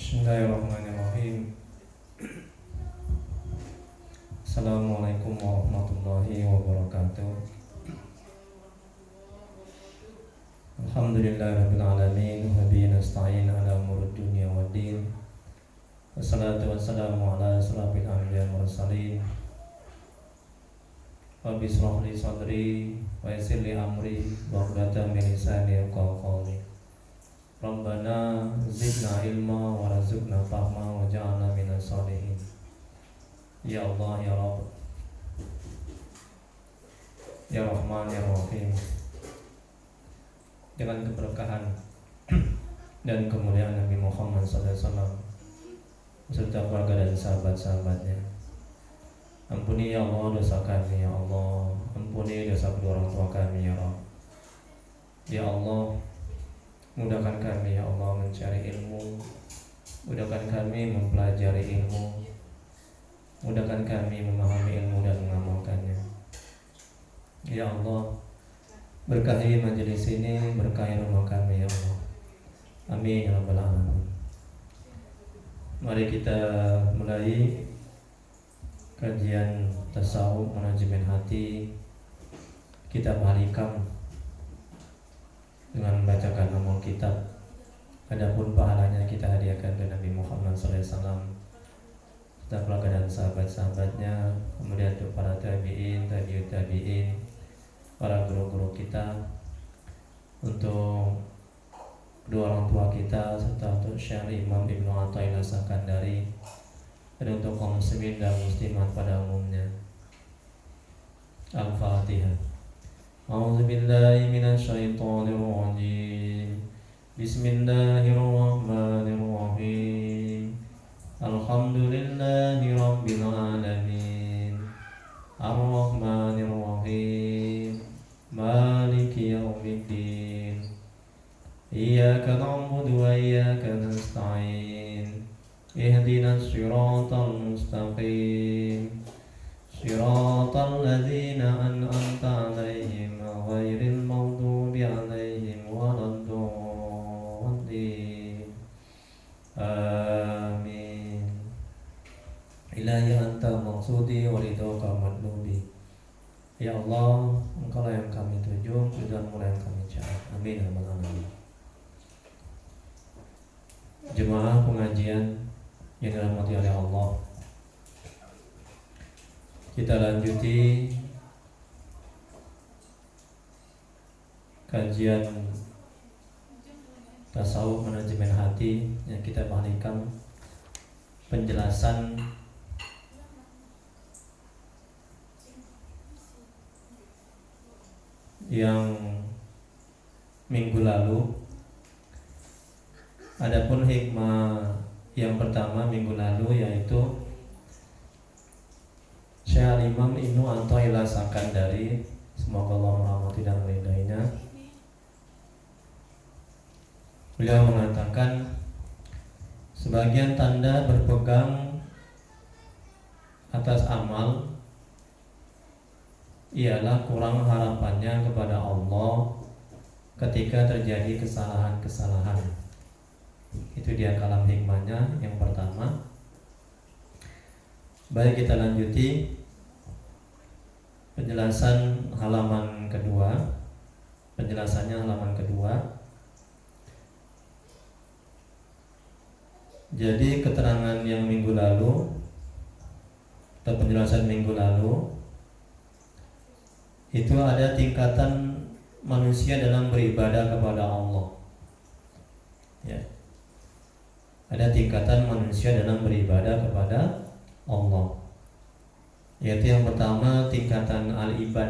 Bismillahirrahmanirrahim. Assalamualaikum warahmatullahi wabarakatuh. Alhamdulillahirabbil alamin wa bihi nasta'in ala umurid dunya waddin. Wassalatu wassalamu ala asrofil anbiya'i wal mursalin. Rabbi shrah li sadri wa yassir li amri wahlul min lisani yafqahu qawli. Rabbana zidna ilma warzuqna fahma waj'alna minas sholihin. Ya Allah ya Rabb, ya Rahman ya Rahim. Dengan keberkahan dan kemuliaan Nabi Muhammad SAW beserta keluarga dan sahabat-sahabatnya, ampuni ya Allah dosa kami ya Allah, ampuni dosa kedua orang tua kami ya Rabb. Ya Allah, mudahkan kami ya Allah mencari ilmu, mudahkan kami mempelajari ilmu, mudahkan kami memahami ilmu dan mengamalkannya. Ya Allah, berkahi majelis ini, berkahi rumah kami ya Allah. Amin ya rabbal alamin. Mari kita mulai kajian tasawuf manajemen hati kitab Al-Hikam dengan membacakan nomor kitab. Adapun pahalanya kita hadiahkan ke Nabi Muhammad SAW, kita keluarga dan sahabat-sahabatnya, kemudian untuk para tabi'in, tabi'ut tabi'in, para guru-guru kita, untuk kedua orang tua kita, serta untuk Syekh Imam Ibnu Athaillah Sakandari, dan untuk kaum muslimin dan muslimat pada umumnya. Al-Fatihah. A'udzu billahi minasyaitonir rajim. Bismillahirrahmanirrahim. Alhamdulillahi rabbil alamin. Ar-Rahmanir Rahim. Maliki yaumiddin. Iyyaka na'budu wa iyyaka nasta'in. Ihdinas siratal mustaqim. Siratal ladzina an'amta 'alaihim ghairil maghdubi 'alaihim waladdallin. Amin. Ilahi anta maqsudi wa ridhoka matlubi. Ya Allah, Engkau lah yang kami tuju, ridhomu lah yang kami cari. Amin ya rabbal alamin. Jemaah pengajian yang dirahmati oleh Allah, kita lanjuti kajian tasawuf manajemen hati yang kita berikan penjelasan yang minggu lalu. Adapun hikmah yang pertama minggu lalu yaitu Syekh Imam Ibnu Athaillah Sakandari, semoga Allah merahmati dan meridainya. Beliau mengatakan sebagian tanda berpegang atas amal ialah kurang harapannya kepada Allah ketika terjadi kesalahan-kesalahan. Itu dia kalam hikmahnya yang pertama. Baik, kita lanjuti penjelasan halaman kedua. Penjelasannya halaman kedua. Jadi keterangan yang minggu lalu atau penjelasan minggu lalu itu ada tingkatan manusia dalam beribadah kepada Allah. Ya. Ada tingkatan manusia dalam beribadah kepada Allah. Yaitu yang pertama tingkatan al-ibad.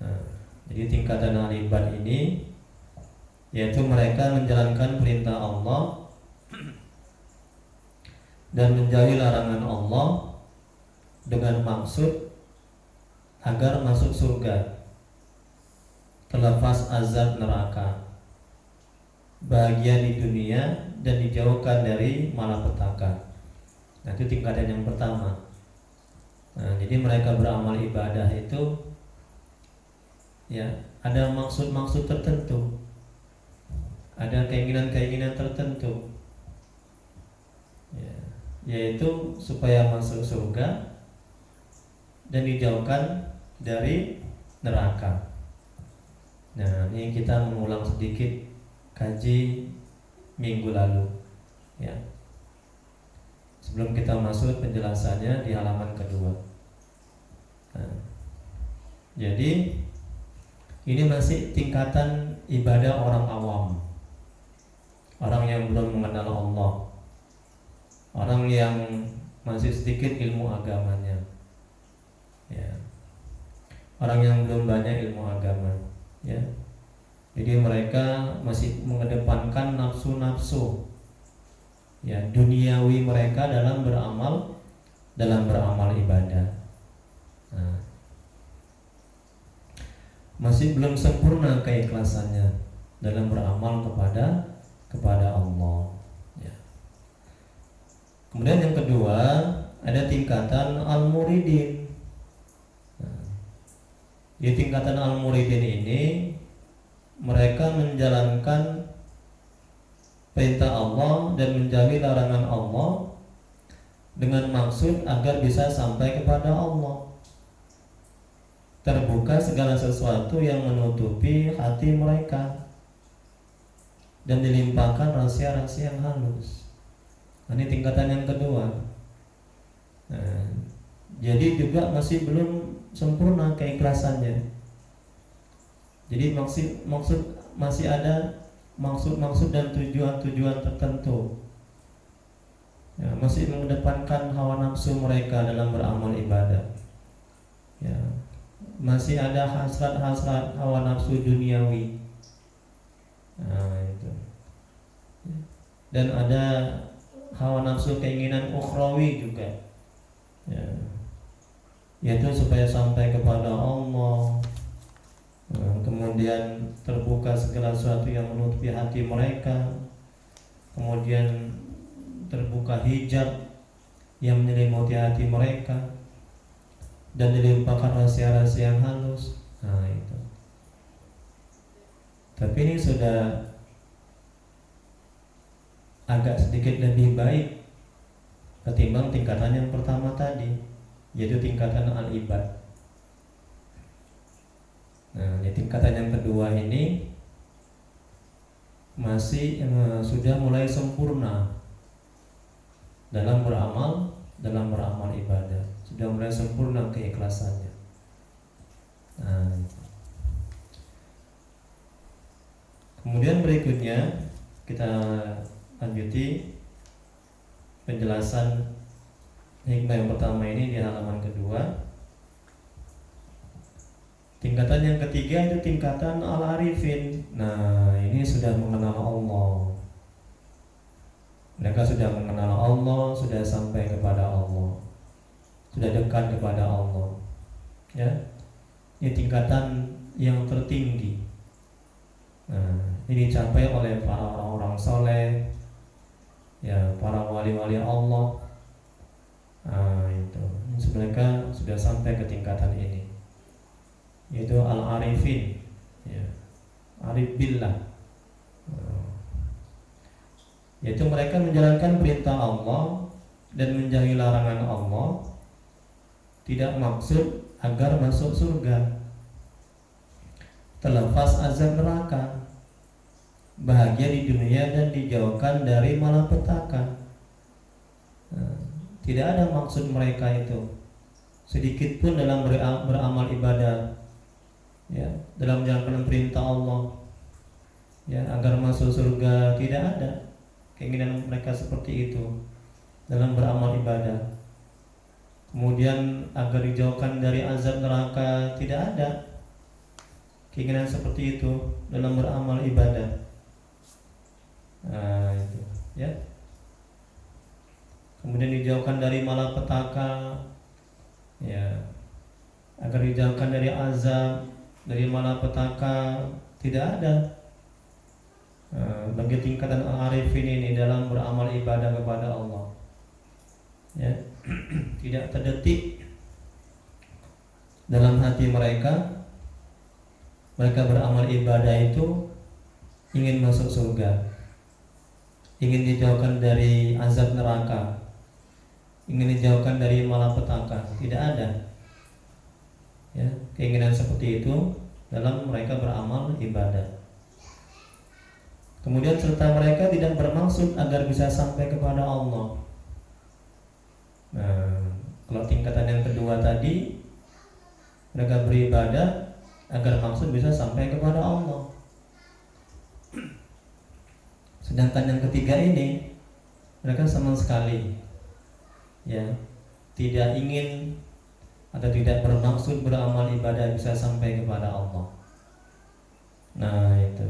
Nah, jadi tingkatan al-ibad ini yaitu mereka menjalankan perintah Allah dan menjauhi larangan Allah dengan maksud agar masuk surga, terlepas azab neraka, bahagia di dunia dan dijauhkan dari malapetaka. Nah, itu tingkatan yang pertama. Nah, jadi mereka beramal ibadah itu ya ada maksud-maksud tertentu, ada keinginan-keinginan tertentu. yaitu supaya masuk surga dan dijauhkan dari neraka. Nah, ini kita mengulang sedikit kaji minggu lalu, ya. Sebelum kita masuk penjelasannya di halaman kedua. Nah, jadi ini masih tingkatan ibadah orang awam, orang yang belum mengenal Allah, orang yang masih sedikit ilmu agamanya, ya. Orang yang belum banyak ilmu agama, ya. Jadi mereka masih mengedepankan nafsu-nafsu, ya, duniawi mereka dalam beramal ibadah. Nah, masih belum sempurna keikhlasannya dalam beramal kepada Allah, ya. Kemudian yang kedua, ada tingkatan al-muridin. Nah, di tingkatan al-muridin ini mereka menjalankan perintah Allah dan menjauhi larangan Allah dengan maksud agar bisa sampai kepada Allah. Terbuka segala sesuatu yang menutupi hati mereka dan dilimpahkan rahasia-rahasia yang halus. Ini tingkatan yang kedua. Nah, jadi juga masih belum sempurna keikhlasannya. Jadi masih ada maksud dan tujuan tertentu, ya, masih mengedepankan hawa nafsu mereka dalam beramal ibadah, ya. Masih ada hasrat hawa nafsu duniawi, nah, itu. Dan ada hawa nafsu keinginan ukhrawi juga, ya, yaitu supaya sampai kepada Allah. Kemudian terbuka segala sesuatu yang menutupi hati mereka. Kemudian terbuka hijab yang menyelimuti hati mereka dan dilimpahkan rahasia-rahasia yang halus. Nah, itu. Tapi ini sudah agak sedikit lebih baik ketimbang tingkatan yang pertama tadi, yaitu tingkatan al-ibad. Nah, di tingkatan yang kedua ini masih sudah mulai sempurna dalam beramal ibadah, sudah mulai sempurna keikhlasannya. Nah, kemudian berikutnya kita lanjuti penjelasan hikmah yang pertama ini di halaman kedua. Tingkatan yang ketiga itu tingkatan al-arifin. Nah, ini sudah mengenal Allah. Mereka sudah mengenal Allah, sudah sampai kepada Allah, sudah dekat kepada Allah, ya. Ini tingkatan yang tertinggi. Nah, ini dicapai oleh para orang-orang soleh, ya, para wali-wali Allah. Nah, itu mereka sudah sampai ke tingkatan ini, yaitu al-arifin, ya, arif billah, yaitu mereka menjalankan perintah Allah dan menjauhi larangan Allah, tidak maksud agar masuk surga, terlepas azab neraka, bahagia di dunia dan dijauhkan dari malapetaka. Nah, tidak ada maksud mereka itu sedikit pun dalam beramal ibadah, ya, dalam menjalankan perintah Allah, ya, agar masuk surga. Tidak ada keinginan mereka seperti itu dalam beramal ibadah. Kemudian agar dijauhkan dari azab neraka, tidak ada keinginan seperti itu dalam beramal ibadah. Nah, itu, ya. Kemudian dijauhkan dari malapetaka, ya, agar dijauhkan dari azab, dari malapetaka, tidak ada. Bagi tingkatan al-arifin ini dalam beramal ibadah kepada Allah, ya, tidak terdetik dalam hati mereka beramal ibadah itu ingin masuk surga, ingin dijauhkan dari azab neraka, ingin dijauhkan dari malapetaka, tidak ada. Ya, keinginan seperti itu dalam mereka beramal ibadah. Kemudian serta mereka tidak bermaksud agar bisa sampai kepada Allah. Nah, kalau tingkatan yang kedua tadi, mereka beribadah agar maksud bisa sampai kepada Allah. Sedangkan yang ketiga ini, mereka sama sekali ya tidak ingin atau tidak bermaksud beramal ibadah bisa sampai kepada Allah. Nah itu.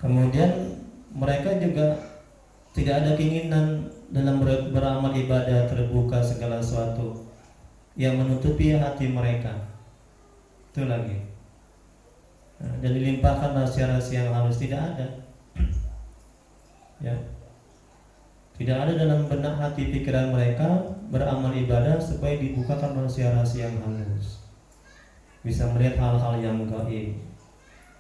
Kemudian mereka juga tidak ada keinginan dalam beramal ibadah terbuka segala sesuatu yang menutupi hati mereka. Itu lagi. Nah, dan dilimpahkan rahasia-rahasia yang halus, tidak ada. Ya. Tidak ada dalam benak hati pikiran mereka beramal ibadah supaya dibukakan rahasia-rahasia yang halus. Bisa melihat hal-hal yang gaib,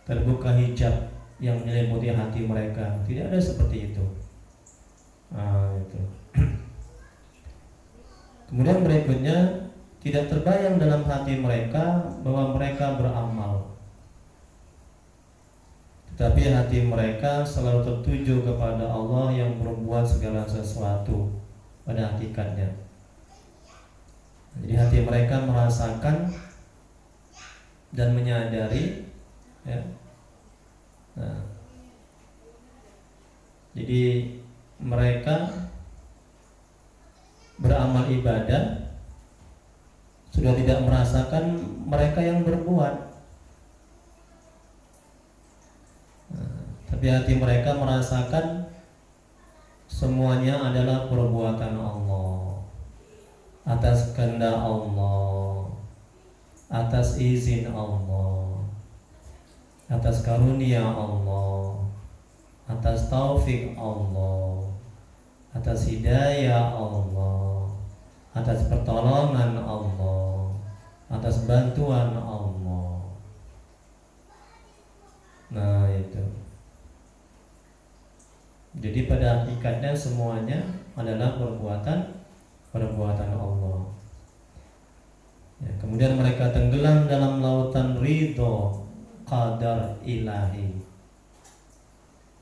terbuka hijab yang menyelimuti hati mereka. Tidak ada seperti itu. Nah, itu. Kemudian berikutnya, tidak terbayang dalam hati mereka bahwa mereka beramal, tetapi hati mereka selalu tertuju kepada Allah yang berbuat segala sesuatu pada hakikatnya. Jadi hati mereka merasakan dan menyadari ya. Nah, jadi mereka beramal ibadah sudah tidak merasakan mereka yang berbuat, tapi hati mereka merasakan semuanya adalah perbuatan Allah, atas kehendak Allah, atas izin Allah, atas karunia Allah, atas taufik Allah, atas hidayah Allah, atas pertolongan Allah, atas bantuan Allah. Nah itu. Jadi pada hakikatnya semuanya adalah perbuatan Allah. Ya, kemudian mereka tenggelam dalam lautan ridho qadar ilahi,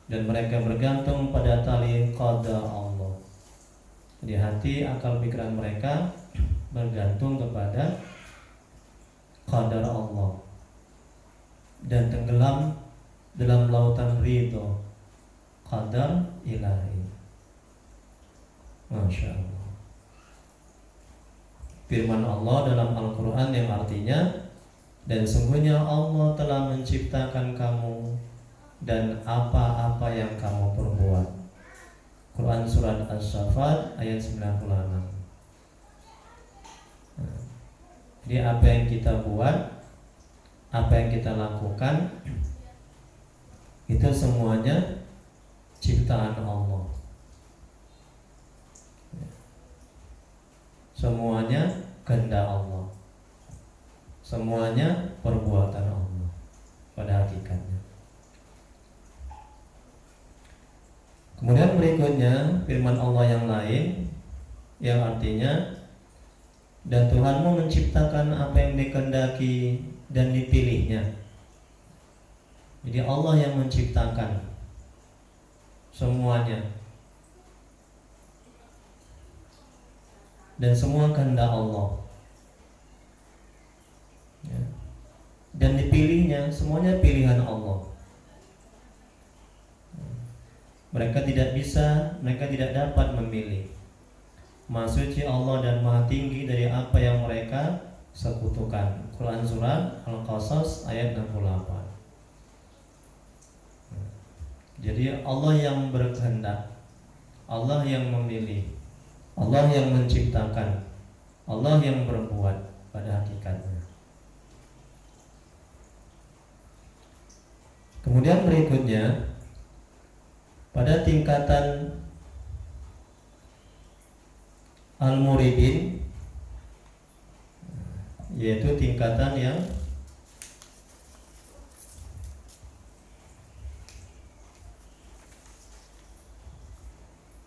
dan mereka bergantung pada tali qadar Allah. Jadi hati, akal, pikiran mereka bergantung kepada qadar Allah dan tenggelam dalam lautan ridho qadar ilahi. Masya Allah. Firman Allah dalam Al-Quran yang artinya, dan sungguhnya Allah telah menciptakan kamu dan apa-apa yang kamu perbuat. Quran Surat As-Saffat ayat 96. Jadi apa yang kita buat, apa yang kita lakukan, itu semuanya ciptaan Allah. Semuanya kehendak Allah. Semuanya perbuatan Allah pada hakikatnya. Kemudian berikutnya firman Allah yang lain yang artinya, dan Tuhanmu menciptakan apa yang dikehendaki dan dipilihnya. Jadi Allah yang menciptakan semuanya, dan semua kehendak Allah ya. Dan dipilihnya, semuanya pilihan Allah. Mereka tidak bisa, mereka tidak dapat memilih. Maha suci Allah dan maha tinggi dari apa yang mereka sekutukan. Quran Surat Al-Qasas ayat 68. Jadi Allah yang berkehendak, Allah yang memilih, Allah yang menciptakan, Allah yang berbuat pada hakikatnya. Kemudian berikutnya, pada tingkatan al-muridin, yaitu tingkatan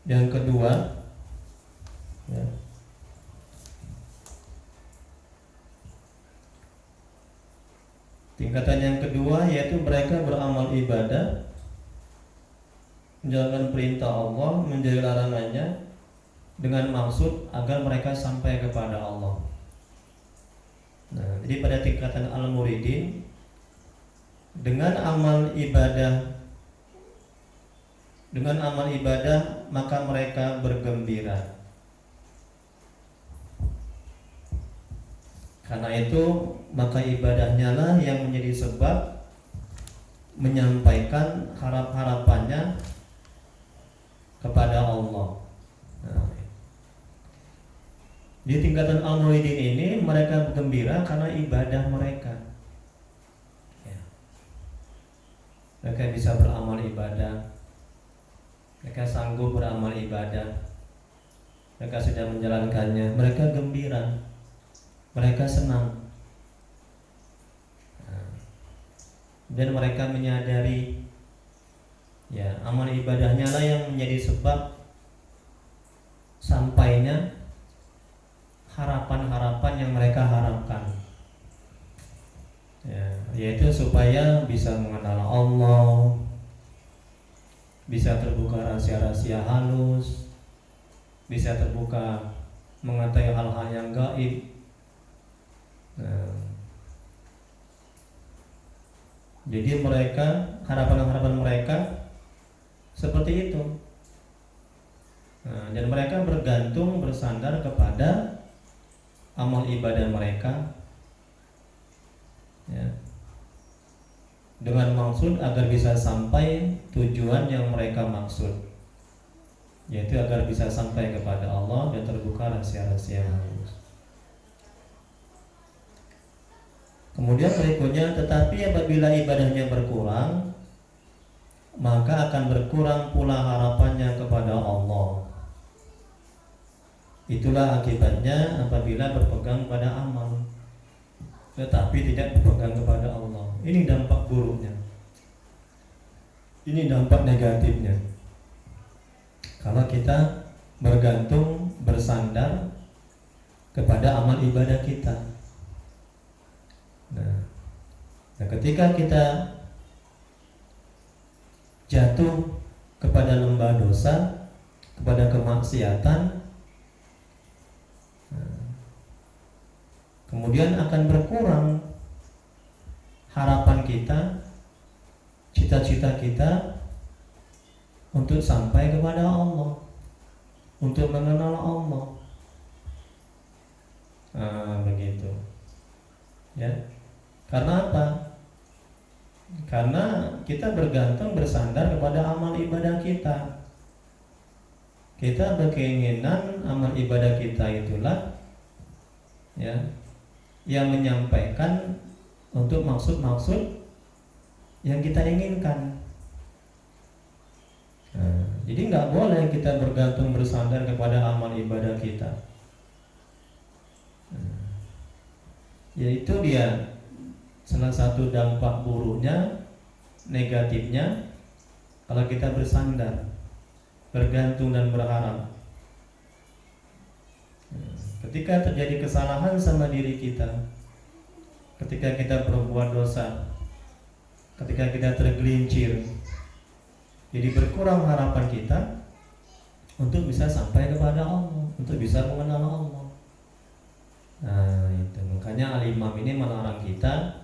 yang kedua, Tingkatan yang kedua yaitu mereka beramal ibadah, menjalankan perintah Allah, menjauhi larangannya dengan maksud agar mereka sampai kepada Allah. Nah, jadi pada tingkatan al-muridin, dengan amal ibadah maka mereka bergembira. Karena itu maka ibadahnya lah yang menjadi sebab menyampaikan harapannya kepada Allah. Nah, di tingkatan al-muridin ini mereka bergembira karena ibadah mereka. Ya. Mereka bisa beramal ibadah, mereka sanggup beramal ibadah, mereka sedang menjalankannya, mereka gembira, mereka senang. Nah, dan mereka menyadari ya amal ibadahnya lah yang menjadi sebab sampainya harapan-harapan yang mereka harapkan, ya, yaitu supaya bisa mengenal Allah, bisa terbuka rahasia-rahasia halus, bisa terbuka mengetahui hal-hal yang gaib. Nah, jadi mereka, harapan-harapan mereka seperti itu. Nah, dan mereka bergantung, bersandar kepada amal ibadah mereka, ya, dengan maksud agar bisa sampai tujuan yang mereka maksud, yaitu agar bisa sampai kepada Allah dan terbuka rahasia-rahasia halus. Kemudian berikutnya, tetapi apabila ibadahnya berkurang, maka akan berkurang pula harapannya kepada Allah. Itulah akibatnya apabila berpegang pada amal tetapi tidak berpegang kepada Allah. Ini dampak buruknya, ini dampak negatifnya. Kalau kita bergantung, bersandar kepada amal ibadah kita. Nah, ketika kita jatuh kepada lembah dosa, kepada kemaksiatan, kemudian akan berkurang harapan kita, cita-cita kita untuk sampai kepada Allah, untuk mengenal Allah. Begitu. Ya. Karena apa? Karena kita bergantung, bersandar kepada amal ibadah kita. Kita berkeinginan amal ibadah kita itulah, ya, yang menyampaikan untuk maksud-maksud yang kita inginkan. Nah, jadi nggak boleh kita bergantung, bersandar kepada amal ibadah kita. Yaitu dia salah satu dampak buruknya, negatifnya, kalau kita bersandar, bergantung dan berharap. Ketika terjadi kesalahan sama diri kita, ketika kita berbuat dosa, ketika kita tergelincir, jadi berkurang harapan kita untuk bisa sampai kepada Allah, untuk bisa mengenal Allah. Nah, itu makanya al-imam ini melarang kita,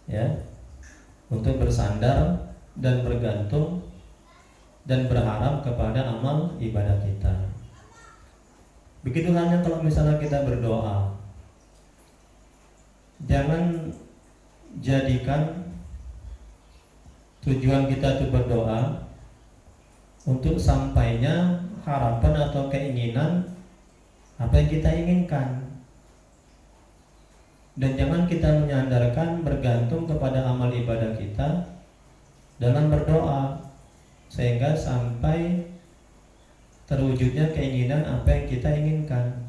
ya, untuk bersandar dan bergantung dan berharap kepada amal ibadah kita. Begitu halnya kalau misalnya kita berdoa, jangan jadikan tujuan kita itu berdoa untuk sampainya harapan atau keinginan apa yang kita inginkan. Dan jangan kita menyandarkan, bergantung kepada amal ibadah kita dalam berdoa sehingga sampai terwujudnya keinginan apa yang kita inginkan.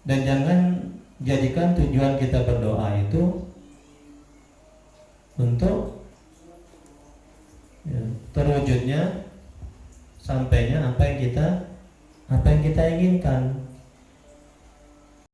Dan jangan jadikan tujuan kita berdoa itu untuk, ya, terwujudnya sampainya apa yang kita inginkan.